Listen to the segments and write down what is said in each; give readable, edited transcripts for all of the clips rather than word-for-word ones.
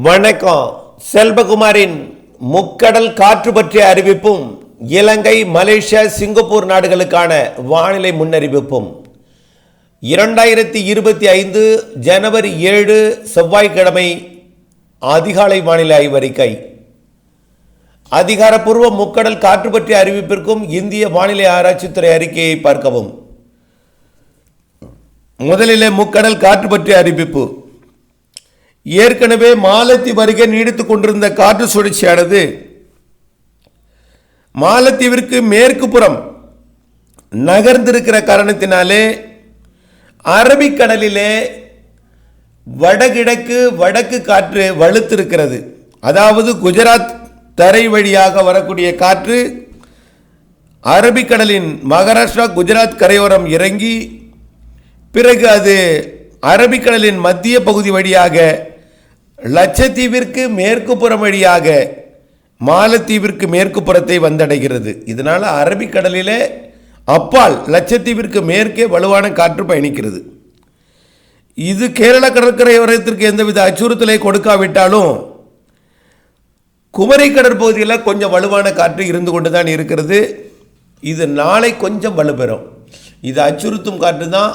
வணக்கம். செல்வகுமாரின் முக்கடல் காற்று பற்றிய அறிவிப்பும் இலங்கை, மலேசியா, சிங்கப்பூர் நாடுகளுக்கான வானிலை முன்னறிவிப்பும் 2025 ஜனவரி 7 செவ்வாய்க்கிழமை அதிகாலை வானிலை ஆய்வறிக்கை. அதிகாரப்பூர்வ முக்கடல் காற்று பற்றிய அறிவிப்பிற்கும் இந்திய வானிலை ஆராய்ச்சித்துறை அறிக்கையை பார்க்கவும். முதலிலே முக்கடல் காற்று பற்றிய அறிவிப்பு. ஏற்கனவே மாலத்தீவு அருகே நீடித்துக் கொண்டிருந்த காற்று சுழற்சியானது மாலத்தீவிற்கு மேற்கு புறம் நகர்ந்திருக்கிற காரணத்தினாலே அரபிக்கடலிலே வடக்கு காற்று வலுத்திருக்கிறது. அதாவது குஜராத் தரை வழியாக வரக்கூடிய காற்று அரபிக்கடலின் மகாராஷ்டிரா குஜராத் கரையோரம் இறங்கி பிறகு அது அரபிக்கடலின் மத்திய பகுதி வழியாக லட்சத்தீவிற்கு மேற்கு புறம் வழியாக மாலத்தீவிற்கு மேற்கு புறத்தை வந்தடைகிறது. இதனால் அரபிக்கடலிலே அப்பால் லட்சத்தீவிற்கு மேற்கே வலுவான காற்று பயணிக்கிறது. இது கேரள கடற்கரையோரத்திற்கு எந்தவித அச்சுறுத்தலை கொடுக்காவிட்டாலும் குமரி கடற்பகுதியில் கொஞ்சம் வலுவான காற்று இருந்து கொண்டு தான் இருக்கிறது. இது நாளை கொஞ்சம் வலுப்பெறும். இது அச்சுறுத்தும் காற்று தான்.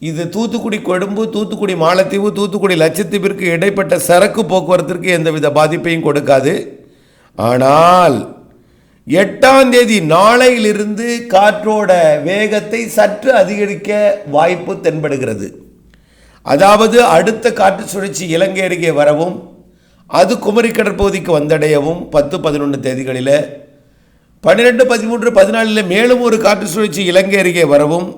இது தூத்துக்குடி கொழும்பு, தூத்துக்குடி மாலத்தீவு, தூத்துக்குடி லட்சத்தீவிற்கு இடைப்பட்ட சரக்கு போக்குவரத்திற்கு எந்தவித பாதிப்பையும் கொடுக்காது. ஆனால் 8ஆம் தேதி நாளையிலிருந்து காற்றோட வேகத்தை சற்று அதிகரிக்க வாய்ப்பு தென்படுகிறது. அதாவது அடுத்த காற்று சுழற்சி இலங்கை அருகே வரவும் அது குமரி கடற்பகுதிக்கு வந்தடையவும் 10-11 தேதிகளில் 12-13-14 மேலும் ஒரு காற்று சுழற்சி இலங்கை அருகே வரவும்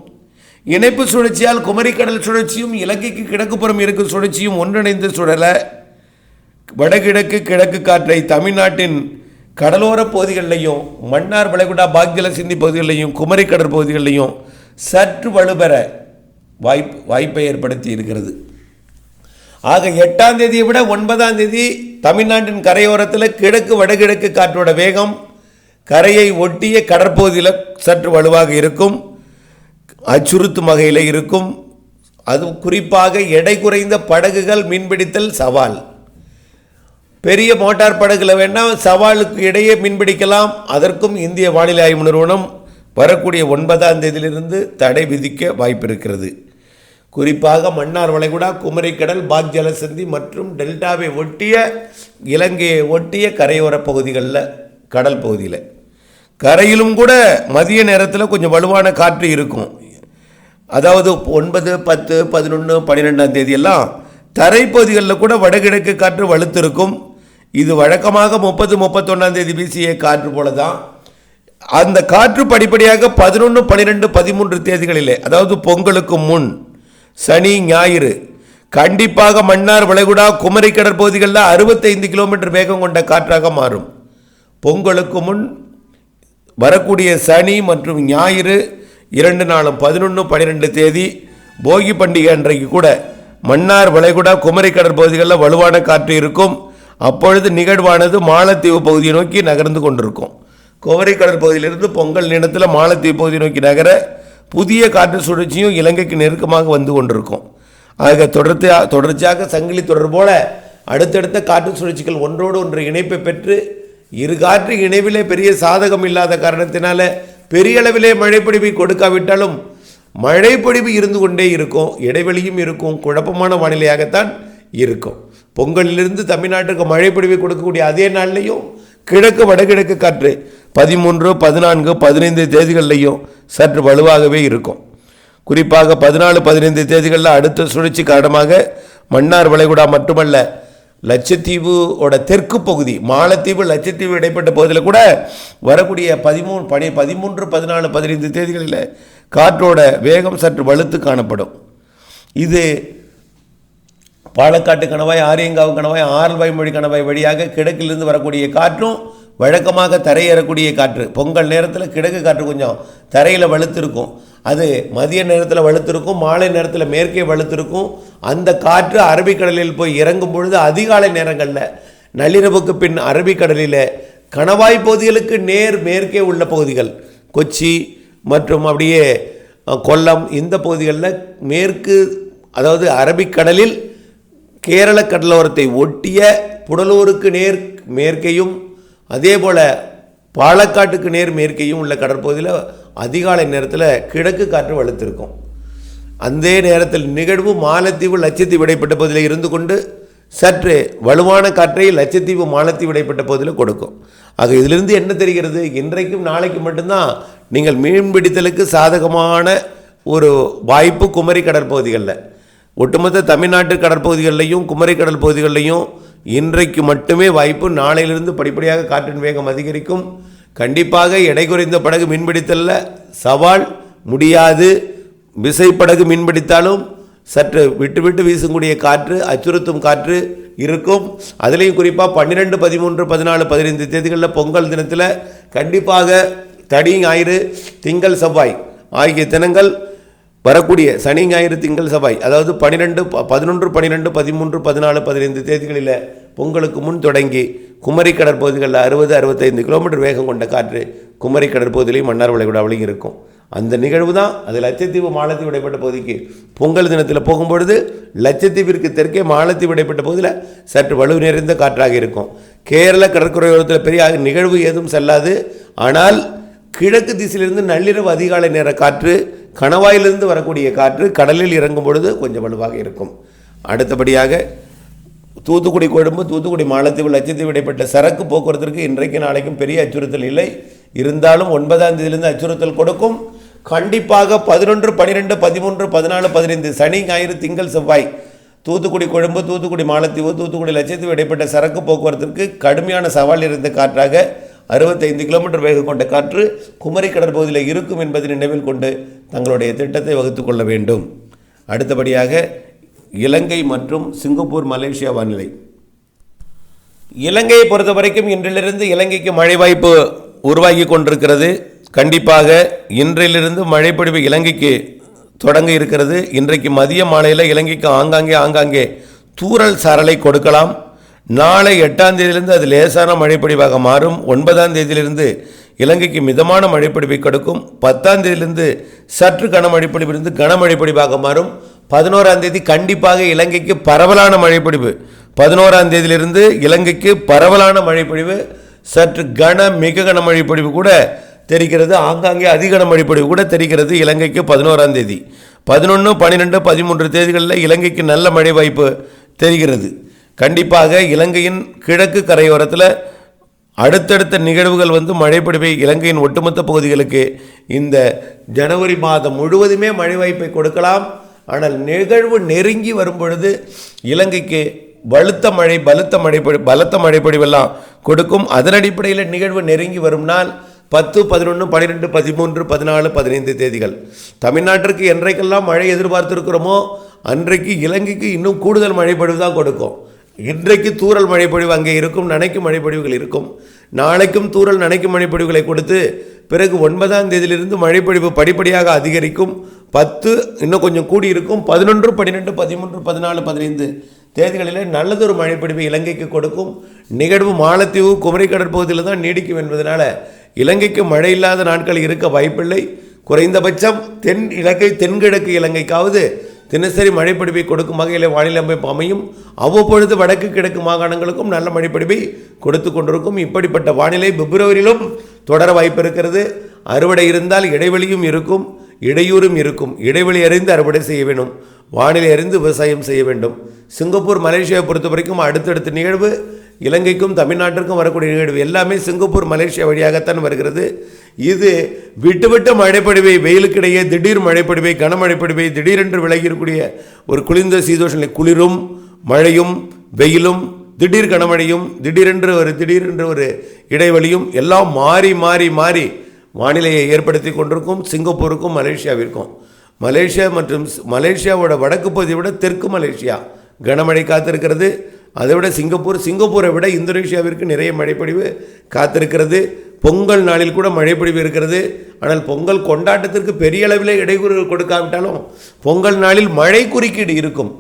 இணைப்பு சுழற்சியால் குமரி கடல் சுழற்சியும் இலங்கைக்கு கிழக்குப்புறம் இருக்கும் சுழற்சியும் ஒன்றிணைந்து சுழல வடகிழக்கு கிழக்கு காற்றை தமிழ்நாட்டின் கடலோர பகுதிகளிலையும் மன்னார் வளைகுடா பாக்ஜல சிந்தி பகுதிகளிலையும் குமரி கடற்பகுதிகளிலையும் சற்று வலுப்பெற வாய்ப்பை ஏற்படுத்தி இருக்கிறது. ஆக 8ஆம் தேதியை விட 9ஆம் தேதி தமிழ்நாட்டின் கரையோரத்தில் கிழக்கு வடகிழக்கு காற்றோட வேகம் கரையை ஒட்டிய கடற்பகுதியில் சற்று வலுவாக இருக்கும், அச்சுறுத்தும் வகையில் இருக்கும். அது குறிப்பாக எடை குறைந்த படகுகள் மீன்பிடித்தல் சவால். பெரிய மோட்டார் படகுல வேண்டாம், சவாலுக்கு இடையே மீன்பிடிக்கலாம். அதற்கும் இந்திய வானிலை ஆய்வு நிறுவனம் வரக்கூடிய 9ஆம் தேதியிலிருந்து தடை விதிக்க வாய்ப்பு இருக்கிறது. குறிப்பாக மன்னார் வளைகுடா, குமரிக்கடல், பாக் ஜலசந்தி மற்றும் டெல்டாவை ஒட்டிய இலங்கையை ஒட்டிய கரையோர பகுதிகளில் கடல் பகுதியில் கரையிலும் கூட மதிய நேரத்தில் கொஞ்சம் வலுவான காற்று இருக்கும். அதாவது 9, 10, 11, 12ஆம் தேதியெல்லாம் தரைப்பகுதிகளில் கூட வடகிழக்கு காற்று வலுத்திருக்கும். இது வழக்கமாக 30, 31ஆம் தேதி வீசிய காற்று போல தான். அந்த காற்று படிப்படியாக 11, 12, 13 தேதிகளிலே, அதாவது பொங்கலுக்கு முன் சனி ஞாயிறு கண்டிப்பாக மன்னார் வளைகுடா குமரி கடற்பகுதிகளில் 65 கிலோமீட்டர் வேகம் கொண்ட காற்றாக மாறும். பொங்கலுக்கு முன் வரக்கூடிய சனி மற்றும் ஞாயிறு 2 நாளும் 11, 12 தேதி போகி பண்டிகை அன்றைக்கு கூட மன்னார் வளைகுடா குமரி கடற்பகுதிகளில் வலுவான காற்று இருக்கும். அப்பொழுது நிகழ்வானது மாலத்தீவு பகுதியை நோக்கி நகர்ந்து கொண்டிருக்கும். குமரி கடற்பகுதியிலிருந்து பொங்கல் நேரத்தில் மாலத்தீவு பகுதியை நோக்கி நகர புதிய காற்று சுழற்சியும் இலங்கைக்கு நெருக்கமாக வந்து கொண்டிருக்கும். ஆக தொடர்ச்சியாக சங்கிலி தொடர் போல அடுத்தடுத்த காற்று சுழற்சிகள் ஒன்றோடு ஒன்று இணைப்பை பெற்று இரு காற்று இணைவிலே பெரிய சாதகம் இல்லாத காரணத்தினால பெரிய அளவிலே மழைப்பொழிவை கொடுக்காவிட்டாலும் மழைப்பொழிவு இருந்து கொண்டே இருக்கும், இடைவெளியும் இருக்கும், குழப்பமான வானிலையாகத்தான் இருக்கும். பொங்கலிலிருந்து தமிழ்நாட்டுக்கு மழைப்பொழிவை கொடுக்கக்கூடிய அதே நாள்லையும் கிழக்கு வடகிழக்கு காற்று 13, 14, 15 தேதிகளிலையும் சற்று வலுவாகவே இருக்கும். குறிப்பாக 14, 15 தேதிகளில் அடுத்த சுழற்சி காரணமாக மன்னார் வளைகுடா மட்டுமல்ல லட்சத்தீவோட தெற்கு பகுதி மாலத்தீவு லட்சத்தீவு இடைப்பட்ட பகுதியில் கூட வரக்கூடிய 13, 14, 15 தேதிகளில் காற்றோட வேகம் சற்று வலுத்து காணப்படும். இது பாலக்காட்டு கணவாய், ஆரியங்காவு கணவாய், ஆரல்வாய்மொழி கணவாய் வழியாக கிழக்கிலிருந்து வரக்கூடிய காற்றும் வழக்கமாக தரையேறக்கூடிய காற்று. பொங்கல் நேரத்தில் கிழக்கு காற்று கொஞ்சம் தரையில் வலுத்திருக்கும். அது மதிய நேரத்தில் வலுத்திருக்கும், மாலை நேரத்தில் மேற்கே வலுத்திருக்கும். அந்த காற்று அரபிக்கடலில் போய் இறங்கும் பொழுது அதிகாலை நேரங்களில் நள்ளிரவுக்கு பின் அரபிக்கடலில் கணவாய் பகுதிகளுக்கு நேர் மேற்கே உள்ள பகுதிகள் கொச்சி மற்றும் அப்படியே கொல்லம் இந்த பகுதிகளில் மேற்கு, அதாவது அரபிக்கடலில் கேரள கடலோரத்தை ஒட்டிய புடலூருக்கு நேர் மேற்கையும் அதேபோல் பாலக்காட்டுக்கு நேர் மேற்கையும் உள்ள கடற்பகுதியில் அதிகாலை நேரத்தில் கிழக்கு காற்று வலுத்திருக்கும். அந்த நேரத்தில் நிகழ்வு மாலத்தீவு லட்சத்தீவு இடைப்பட்ட பகுதியில் இருந்து கொண்டு சற்று வலுவான காற்றை லட்சத்தீவு மாலத்தீவு இடைப்பட்ட பகுதியில் கொடுக்கும். ஆக இதிலிருந்து என்ன தெரிகிறது, இன்றைக்கும் நாளைக்கு மட்டும்தான் நீங்கள் மீன்பிடித்தலுக்கு சாதகமான ஒரு வாய்ப்பு குமரி கடற்பகுதிகளில், ஒட்டுமொத்த தமிழ்நாட்டு கடற்பகுதிகளிலையும் குமரி கடல் பகுதிகளிலையும் இன்றைக்கு மட்டுமே வாய்ப்பு. நாளையிலிருந்து படிப்படியாக காற்றின் வேகம் அதிகரிக்கும். கண்டிப்பாக எடை குறைந்த படகு மீன்பிடித்தலில் சவால் முடியாது. விசைப்படகு மீன்பிடித்தாலும் சற்று விட்டு விட்டு வீசக்கூடிய காற்று, அச்சுறுத்தும் காற்று இருக்கும். அதுலேயும் குறிப்பாக 12, 13, 14, 15 தேதிகளில் பொங்கல் தினத்தில் கண்டிப்பாக தடி ஞாயிறு திங்கள் செவ்வாய் ஆகிய தினங்கள் வரக்கூடிய சனி ஞாயிறு திங்கள் செவ்வாய், அதாவது 11, 11, 13, 14, 15 தேதிகளில் பொங்கலுக்கு முன் தொடங்கி குமரி கடற்பகுதிகளில் 60, 65 கிலோமீட்டர் வேகம் கொண்ட காற்று குமரி கடற்பகுதியிலையும் மன்னார் வளைகுடாவிலையும் இருக்கும். அந்த நிகழ்வு தான் அது லட்சத்தீவு மாலத்தீவு இடைப்பட்ட பகுதிக்கு பொங்கல் தினத்தில் போகும்பொழுது லட்சத்தீவிற்கு தெற்கே மாலத்தீவு இடைப்பட்ட பகுதியில் சற்று வலு நிறைந்த காற்றாக இருக்கும். கேரள கடற்கரையோரத்தில் பெரிய நிகழ்வு ஏதும் செல்லாது. ஆனால் கிழக்கு திசையிலிருந்து நள்ளிரவு அதிகாலை நேர காற்று, கணவாயிலிருந்து வரக்கூடிய காற்று கடலில் இறங்கும் பொழுது கொஞ்சம் வலுவாக இருக்கும். அடுத்தபடியாக தூத்துக்குடி கொழும்பு, தூத்துக்குடி மாலத்தீவு, லட்சத்தீவு இடைப்பட்ட சரக்கு போக்குவரத்திற்கு இன்றைக்கு நாளைக்கும் பெரிய அச்சுறுத்தல் இல்லை. இருந்தாலும் 9ஆம் தேதியிலிருந்து அச்சுறுத்தல் கொடுக்கும். கண்டிப்பாக 11, 12, 13, 14, 15 சனி ஞாயிறு திங்கள் செவ்வாய் தூத்துக்குடி கொழும்பு, தூத்துக்குடி மாலத்தீவு, தூத்துக்குடி லட்சத்தீவு இடைப்பட்ட சரக்கு போக்குவரத்திற்கு கடுமையான சவால் இருந்த காற்றாக 65 கிலோமீட்டர் வேகம் கொண்ட காற்று குமரி கடற்பகுதியில் இருக்கும் என்பதை நினைவில் கொண்டு தங்களுடைய திட்டத்தை வகுத்துக் கொள்ள வேண்டும். அடுத்தபடியாக இலங்கை மற்றும் சிங்கப்பூர் மலேசியா வானிலை. இலங்கையை பொறுத்த வரைக்கும் இன்றிலிருந்து இலங்கைக்கு மழை வாய்ப்பு உருவாகி கொண்டிருக்கிறது. கண்டிப்பாக இன்றிலிருந்து மழைப்பொழிவு இலங்கைக்கு தொடங்க இருக்கிறது. இன்றைக்கு மதிய மாலையில் இலங்கைக்கு ஆங்காங்கே தூறல் சாரலை கொடுக்கலாம். நாளை 8ஆம் தேதியிலிருந்து அது லேசான மழைப்பொழிவாக மாறும். 9ஆம் தேதியிலிருந்து இலங்கைக்கு மிதமான மழைப்பொழிவை கொடுக்கும். 10ஆம் தேதியிலிருந்து சற்று கனமழைப்பொழிவிலிருந்து கனமழைப்பொழிவாக மாறும். 11ஆம் தேதி கண்டிப்பாக இலங்கைக்கு பரவலான மழைப்பொழிவு. 11ஆம் தேதியிலிருந்து இலங்கைக்கு பரவலான மழைப்பொழிவு, சற்று மிக கனமழைப்பொழிவு கூட தெரிகிறது. ஆங்காங்கே அதிக மழைப்பொழிவு கூட தெரிகிறது இலங்கைக்கு 11ஆம் தேதி. 11, 12, 13 தேதிகளில் இலங்கைக்கு நல்ல மழை வாய்ப்பு தெரிகிறது. கண்டிப்பாக இலங்கையின் கிழக்கு கரையோரத்தில் அடுத்தடுத்த நிகழ்வுகள் மழைப்பொழிவை இலங்கையின் ஒட்டுமொத்த பகுதிகளுக்கு இந்த ஜனவரி மாதம் முழுவதுமே மழை வாய்ப்பை கொடுக்கலாம். ஆனால் நிகழ்வு நெருங்கி வரும் பொழுது இலங்கைக்கு பலத்த மழைப்பொழிவெல்லாம் கொடுக்கும். அதன் அடிப்படையில் நிகழ்வு நெருங்கி வரும் நாள் 10, 11, 12, 13, 14, 15 தேதிகள். தமிழ்நாட்டிற்கு என்றைக்கெல்லாம் மழை எதிர்பார்த்திருக்கிறோமோ அன்றைக்கு இலங்கைக்கு இன்னும் கூடுதல் மழைப்பொழிவு தான் கொடுக்கும். இன்றைக்கு தூறல் மழைப்பொழிவு அங்கே இருக்கும், நனைக்கும் மழைப்பொழிவுகள் இருக்கும். நாளைக்கும் தூறல் நனைக்கும் மழைப்பொழிவுகளை கொடுத்து பிறகு 9ஆம் தேதியிலிருந்து மழைப்பொழிவு படிப்படியாக அதிகரிக்கும். 10 இன்னும் கொஞ்சம் கூடி இருக்கும். 11, 12, 13, 14, 15 தேதிகளில் நல்லதொரு மழைப்பொழிவு இலங்கைக்கு கொடுக்கும். நிகழ்வு மாலத்தீவு குமரி கடற்பகுதியில் தான் நீடிக்கும் என்பதனால இலங்கைக்கு மழை இல்லாத நாட்கள் இருக்க வாய்ப்பில்லை. குறைந்தபட்சம் தென்கிழக்கு இலங்கைக்காவது தினசரி மழைப்பொழிவை கொடுக்கும் வகையில் வானிலை அமைப்பு அமையும். அவ்வப்பொழுது வடக்கு கிழக்கு மாகாணங்களுக்கும் நல்ல மழைப்பொழிவை கொடுத்து கொண்டிருக்கும். இப்படிப்பட்ட வானிலை பிப்ரவரியிலும் தொடர வாய்ப்பு இருக்கிறது. அறுவடை இருந்தால் இடைவெளியும் இருக்கும், இடையூறும் இருக்கும். இடைவெளி அறிந்து அறுவடை செய்ய வேண்டும், வானிலை அறிந்து விவசாயம் செய்ய வேண்டும். சிங்கப்பூர் மலேசியாவை பொறுத்த வரைக்கும் அடுத்தடுத்த நிகழ்வு இலங்கைக்கும் தமிழ்நாட்டிற்கும் வரக்கூடிய நிகழ்வு எல்லாமே சிங்கப்பூர் மலேசியா வழியாகத்தான் வருகிறது. இது விட்டுவிட்டு மழைப்பொழிவை, வெயிலுக்கிடையே திடீர் மழைப்பொழிவை, கனமழைப்பொழிவை, திடீரென்று விலகியிருக்கூடிய ஒரு குளிர்ந்த சீதோஷ நிலை, குளிரும் மழையும் வெயிலும் திடீர் கனமழையும் திடீரென்று ஒரு இடைவெளியும் எல்லாம் மாறி மாறி மாறி வானிலையை ஏற்படுத்தி கொண்டிருக்கும் சிங்கப்பூருக்கும் மலேசியாவிற்கும். மலேசியா மற்றும் மலேசியாவோட வடக்கு பகுதியை விட தெற்கு மலேசியா கனமழை காத்திருக்கிறது. அதை விட சிங்கப்பூரை விட இந்தோனேஷியாவிற்கு நிறைய மழைப்பொழிவு காத்திருக்கிறது. பொங்கல் நாளில் கூட மழைப்பொழிவு இருக்கிறது. ஆனால் பொங்கல் கொண்டாட்டத்திற்கு பெரிய அளவில் இடையூறு கொடுக்காவிட்டாலும் பொங்கல் நாளில் மழை குறுக்கீடு இருக்கும்.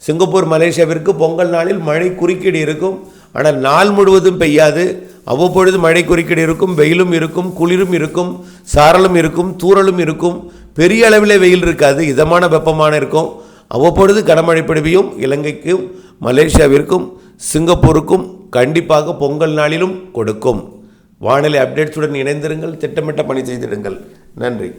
சிங்கப்பூர் மலேசியாவிற்கு பொங்கல் நாளில் மழை குறுக்கீடு இருக்கும். ஆனால் நாள் முழுவதும் பெய்யாது. அவ்வப்பொழுது மழை குறுக்கீடு இருக்கும், வெயிலும் இருக்கும், குளிரும் இருக்கும், சாரலும் இருக்கும், தூறலும் இருக்கும். பெரிய அளவில் வெயில் இருக்காது, இதமான வெப்பமான இருக்கும். அவ்வப்பொழுது கனமழை பொழிவையும் இலங்கைக்கும் மலேசியாவிற்கும் சிங்கப்பூருக்கும் கண்டிப்பாக பொங்கல் நாளிலும் கொடுக்கும். வானிலை அப்டேட்ஸுடன் இணைந்திருங்கள், திட்டமிட்ட பணி செய்திடுங்கள். நன்றி.